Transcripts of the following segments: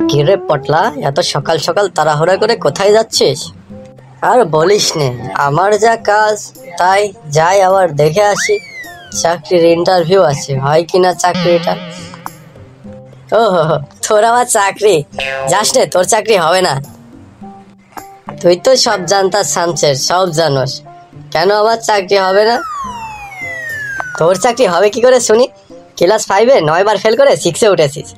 কিরে পটলা, এত সকাল সকাল তাড়াহুড়া করে কোথায় যাচ্ছিস? আর বলিস নে, আমার যা কাজ তাই যাই, আবার দেখে আসি চাকরির ইন্টারভিউ আছে, হয় কিনা চাকরিটা। ও তোর আবার চাকরি? যাস নে, তোর চাকরি হবে না। তুই তো সব জানতা সামছের, সব জানোস, কেন আবার চাকরি হবে না? তোর চাকরি হবে কি করে শুনি? ক্লাস 5-এ 9 বার ফেল করে 6-এ উঠেছিস,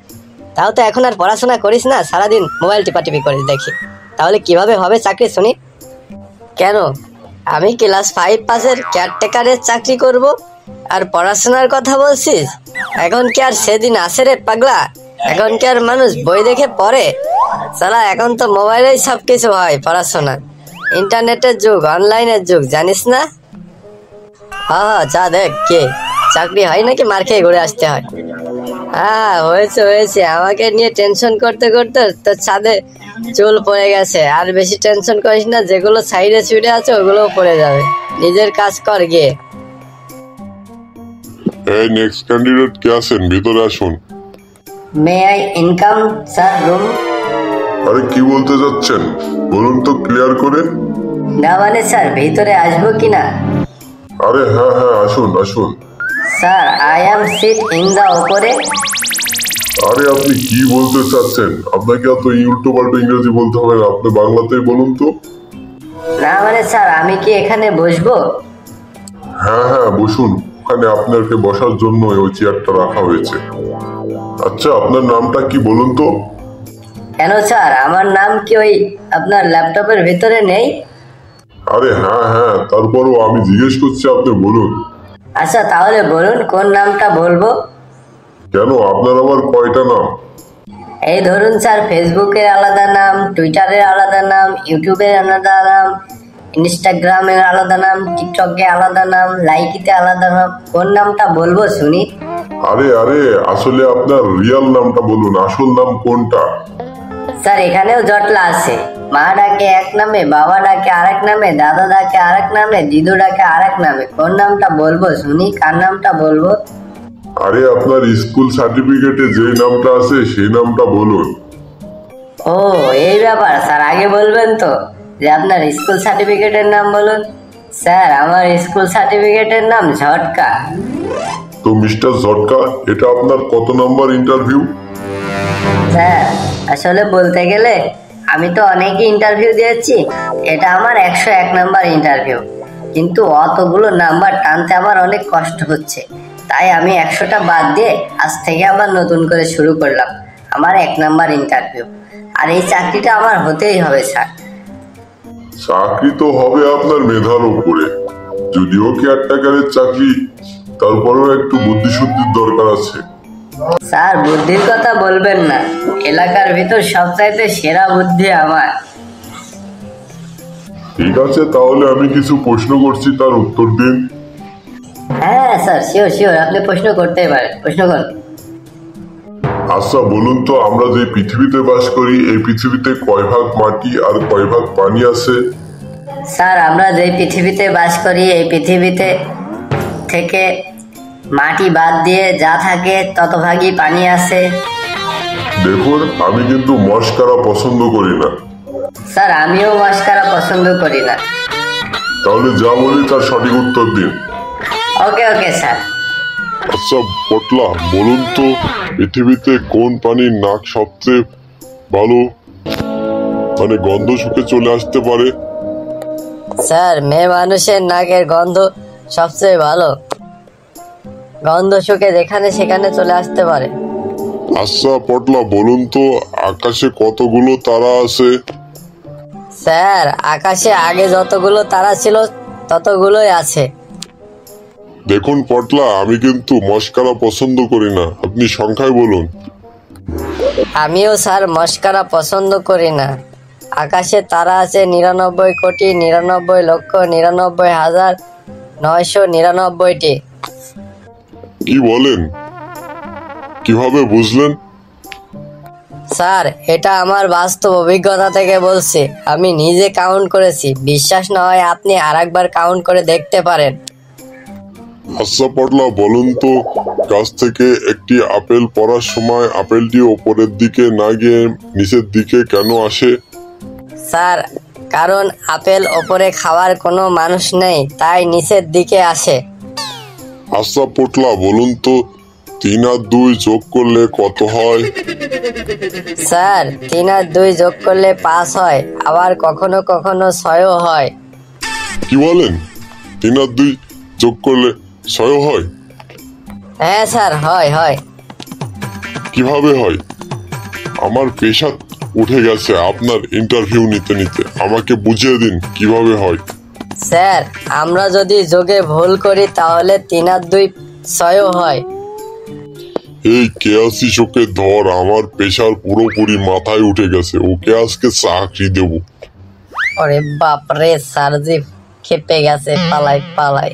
তাও তো এখন আর পড়াশোনা করিস না, সারাদিন মোবাইল টিপাটিপি করিস দেখি, তাহলে কিভাবে হবে চাকরি শুনি? কেন, আমি ক্লাস 5 পাসের কেয়ারটেকারের চাকরি করব আর পড়াশোনার কথা বলছিস? এখন কি আর সেদিন আসে রে পাগলা? এখন কি আর মানুষ বই দেখে পড়ে? সালা, এখন তো মোবাইলেই সব কিছু হয় পড়াশোনা। ইন্টারনেটের যুগ, অনলাইনের যুগ, জানিস না? হ্যাঁ, যা দেখ, কে চাকরি হয় নাকি মার খেয়ে ঘুরে আসতে হয়? হ্যাঁ, হয়েছে হয়েছে, আমাকে নিয়ে টেনশন করতে করতে তোর ছাদে চুল পড়ে গেছে। আর বেশি টেনশন করিস না, যেগুলো সাইডে ছুটে আছে ওগুলোও পড়ে যাবে। নিজের কাজ কর গিয়ে। এই নেক্সট ক্যান্ডিডেট কে আছেন, ভিতরে আসুন। May I income sir room? আরে কি বলতে যাচ্ছেন বলুন তো ক্লিয়ার করে। না মানে স্যার, ভিতরে আসবো কিনা? আরে হ্যাঁ হ্যাঁ, আসুন আসুন। Sir, I am sit in the ওপরে। আরে আপনি কি বলতে চাচ্ছেন? আপনাকে এত উল্টো পাল্টো ইংরেজি বলতে হবে না, আপনি বাংলাতেই বলুন তো। না মানে স্যার, আমি কি এখানে বসবো? হ্যাঁ হ্যাঁ বসুন, ওখানে আপনাকে বসার জন্য ওই চেয়ারটা রাখা হয়েছে। আচ্ছা, আপনার নামটা কি বলুন তো। কেন স্যার, আমার নাম কি ওই আপনার ল্যাপটপের ভিতরে নেই? আরে হ্যাঁ হ্যাঁ, তারপরও আমি জিজ্ঞেস করছি, আপনি বলুন। আচ্ছা তাহলে বলুন, কোন নামটা বলবো? কেন, আপনার আবার কয়টা নাম? এই ধরুন স্যার, ফেসবুকের আলাদা নাম, টুইটারের আলাদা নাম, ইউটিউবের আলাদা নাম, ইনস্টাগ্রামের আলাদা নাম, টিকটকে আলাদা নাম, লাইকিতে আলাদা নাম। কোন নামটা বলবো শুনি? আরে আরে, আসলে আপনার রিয়েল নামটা বলুন, আসল নাম কোনটা? স্যার, এখানেও জটলা আছে। মা ডাকে এক নামে, বাবা ডাকে আরেক নামে, দাদা ডাকে আরেক নামে, দিদু ডাকে আরেক নামে। কোন নামটা বলবো শুনি? কার নামটা বলবো? আরে আপনার স্কুল সার্টিফিকেটে যে নামটা আছে সেই নামটা বলুন। ও, এই ব্যাপার স্যার, আগে বলবেন তো যে আপনার স্কুল সার্টিফিকেটের নাম বলুন। স্যার, আমার স্কুল সার্টিফিকেটের নাম ঝটকা। তো মিস্টার ঝটকা, এটা আপনার কত নম্বর ইন্টারভিউ? স্যার, আসলে বলতে গেলে আমি তো অনেকই ইন্টারভিউ দিয়েছি, এটা আমার 101 নাম্বার ইন্টারভিউ। কিন্তু অতগুলো নাম্বার টানতে আমার অনেক কষ্ট হচ্ছে, তাই আমি 100টা বাদ দিয়ে আজ থেকে আবার নতুন করে শুরু করলাম আমার 1 নাম্বার ইন্টারভিউ। আর এই চাকরিটা আমার হতেই হবে স্যার। চাকরি তো হবে আপনার মেধার উপরে, যদিও কেয়ারটেকারের চাকরি, তারপরেও একটু বুদ্ধি শুদ্ধির দরকার আছে। স্যার, বুদ্ধির কথা বলবেন না, এলাকার ভিতর সবচাইতে সেরা বুদ্ধি আমার। ঠিক আছে, তাহলে আমি কিছু প্রশ্ন করছি, তার উত্তর দিন। হ্যাঁ স্যার, শিওর শিওর, আপনি প্রশ্ন করতেই পারেন, প্রশ্ন করুন। আচ্ছা বলুন তো, আমরা যে পৃথিবীতে বাস করি, এই পৃথিবীতে কয় ভাগ মাটি আর কয় ভাগ পানি আছে? স্যার, আমরা যে পৃথিবীতে বাস করি, এই পৃথিবীতে থেকে মাটি বাদ দিয়ে যা থাকে তত ভাগই পানি আছে। দেখুন, আমি কিন্তু মশকারা পছন্দ করি না। স্যার, আমিও মশকারা পছন্দ করি না। তাহলে যা বলি তার সঠিক উত্তর দিন। ওকে ওকে স্যার। আচ্ছা পটলা, বলুন তো পৃথিবীতে কোন প্রাণীর নাক সবচেয়ে ভালো, মানে গন্ধ শুকে চলে আসতে পারে? স্যার, মেয়ে মানুষের নাকের গন্ধ সবচেয়ে ভালো, গন্ধ শুকে যেখানে সেখানে চলে আসতে পারে। আচ্ছা পটলা, বলুন তো আকাশে কতগুলো তারা আছে? স্যার, আকাশে আগে যতগুলো তারা ছিল ততগুলোই আছে। দেখুন পটলা, আমি কিন্তু মশকারা পছন্দ করি না, আপনি সংখ্যায় বলুন। আমিও স্যার মশকারা পছন্দ করি না। আকাশে তারা আছে 99,99,99,999টি। কি বলেন? কিভাবে বুঝলেন? স্যার, এটা আমার বাস্তব অভিজ্ঞতা থেকে বলছি, আমি নিজে কাউন্ট করেছি। বিশ্বাস না হয় আপনি আরেকবার কাউন্ট করে দেখতে পারেন। আচ্ছা পটলা, বলুন তো, গাছ থেকে একটি আপেল পড়ার সময় আপেলটি ওপরের দিকে না গিয়ে নিচের দিকে কেন আসে? স্যার, কারণ আপেল ওপরে খাওয়ার কোনো মানুষ নেই, তাই নিচের দিকে আসে। আচ্ছা পটলা, বলুন তো, 3 আর 2 যোগ করলে কত হয়? স্যার, 3 আর 2 যোগ করলে 5 হয়, আবার কখনো কখনো 6ও হয়। কি বলেন? 3 আর 2 যোগ করলে 6 হয়? হ্যাঁ স্যার, হয় হয়। কিভাবে হয়? আমার পেশা উঠে গেছে আপনার ইন্টারভিউ নিতে নিতে। আমাকে বুঝিয়ে দিন কিভাবে হয়। স্যার, আমরা যদি যোগে ভুল করি তাহলে 3 আর 2 6ও হয়। এই কেয়াসি চোখে ধর, আমার পেশার পুরোপুরি মাথায় উঠে গেছে। ওকে আজকে চাকরি দেব। ওরে বাপ রে, স্যার জি খেপে গেছে, পালাই পালাই।